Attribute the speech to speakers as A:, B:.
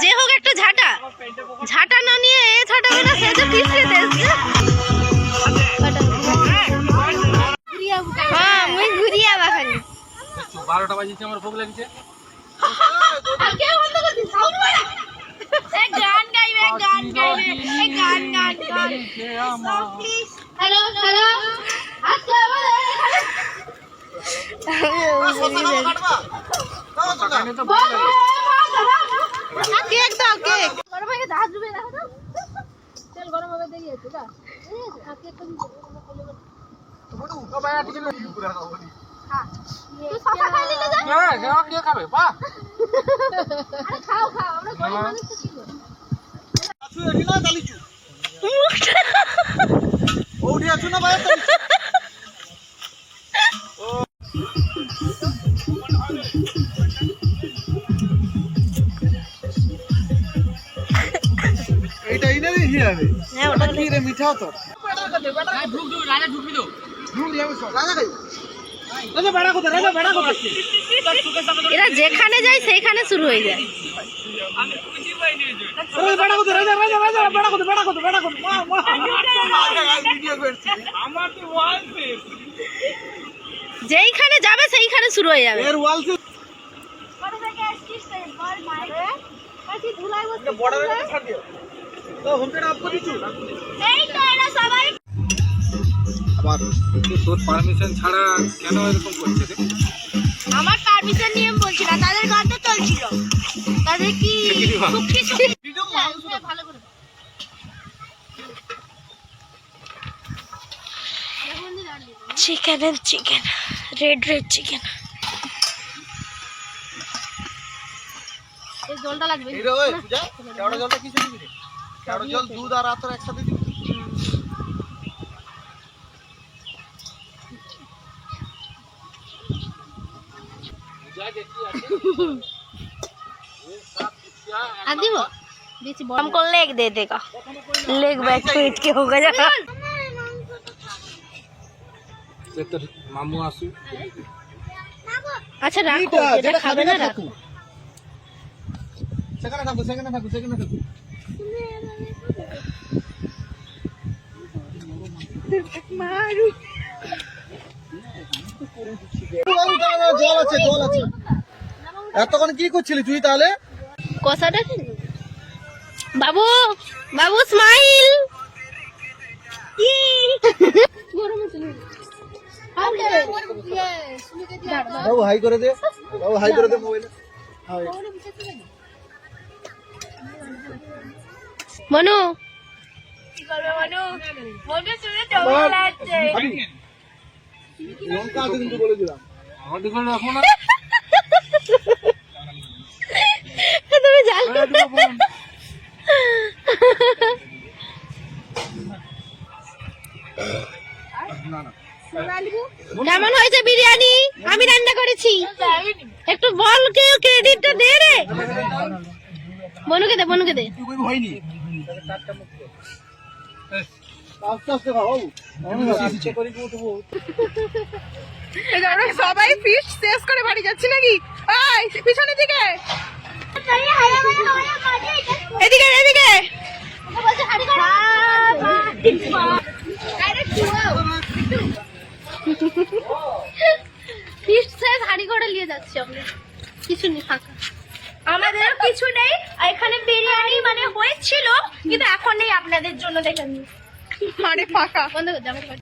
A: যে হোক একটা ঝাঁটা ঝাঁটা না নিয়ে এ ঝাঁটা বেলা সেজে পিছড়ে এসছে। হ্যাঁ মুই ঘুরিয়া বাখানি
B: 12টা বাজিছে আমার ভোগ লাগছে।
A: গান গাইবে গান গাইবে এই গান গান গান হ্যালো হ্যালো আজকে কেক দাও কেক গরম হয়ে গেছে হাত ডুবে দেখো তো তেল গরম হবে দেখি আছে না কেক তো দিতে
B: ও ভাই আজকে পুরো খাবো।
A: হ্যাঁ তুই সফা খাই নিলে যা
B: হ্যাঁ যাও কে খাবে বাহ
A: আরে খাও খাও আমরা গরিব মানুষ তো ছিল
C: আছু এডি না দালিচু ওডি আছু না ভাই এইটাই না দেখি যাবে
A: হ্যাঁ ওটা
C: কি রে মিঠা তো
B: ঢুক ঢুক রাজা ঢুকবি তো
C: ঢুক যাবে সব রাজা খাই রাজা বেড়া কোথায় রাজা বেড়া কোথায়
A: এরা যেখানে যায় সেইখানে শুরু হয়ে যায়।
C: রাজা বেড়া কোথায় রাজা রাজা রাজা বেড়া কোথায় বেড়া কোথায় বেড়া কোথায় মা মা ভিডিও করছি আমার তো ওয়াল সে
A: যেইখানে যাবে সেইখানে শুরু হয়ে যাবে।
C: এর ওয়াল সে
A: কত থেকে আসছিস বল মাইরে কাছি ধুলাই বসে
C: বর্ডারে ছাড় দিও তো হোমটা আপ করে দিছু
A: এই তো এরা সবাই
B: আবার তোর পারমিশন ছাড়া কেন এরকম করছে রে?
A: আমার পারমিশন নিয়ে বলছি না তাদের গান তো চলছিল তাদের কি সুখী সুখী
C: ভিডিও
A: ভালো করে chicken and chicken red red chicken এই জলটা লাগবে
C: এই রে ওই পূজা কেওড়া জলটা কিসে দিবি রে কেওড়া জল দুধ আর আতর একসাথে দিবি
A: आदिब बीच बॉम को लेग दे देगा लेग बैक पेट के होगा जा
B: সে তোর মামু আসু
A: अच्छा রাখো যেটা খাবে না রাখো
C: সেখানে থাকো সেখানে থাকো সেখানে থাকো
A: মারু
C: জল আছে জল আছে এতক্ষণ কি করছিলি তুই তাহলে
A: কষাটা বাবু বাবু স্মাইল
C: বাবু হাই করে দে বাবু হাই করে দে মোবাইলে হাই
A: মনু কি করবে মনু মনু শুনে চমক লাগছে
C: লঙ্কা আছে কিন্তু বলে দিলাম
B: আমার দোকানে রাখো না
A: তুমি জানো
B: না না
A: কেমন হয়েছে বিরিয়ানি আমি রান্না করেছি একটু বল কেউ ক্রেডিটটা দে রে বনুকে দে
C: তুই কই হয়নি আস্তে আস্তে খাও বাবু আমি আস্তে করে উঠবো
D: আমরা সবাই ফিশ শেষ করে বাড়ি যাচ্ছি নাকি এই পিছনের দিকে এদিকে এদিকে
A: ফিশ শেষ হাড়ি করে নিয়ে যাচ্ছি আমরা কিছু নেই ফাঁকা আমাদের কিছু নেই এখানে বিরিয়ানি মানে হয়েছিল কিন্তু এখন নেই আপনাদের জন্য দেখেন
D: আরে ফাঁকা
A: বন্ধ করে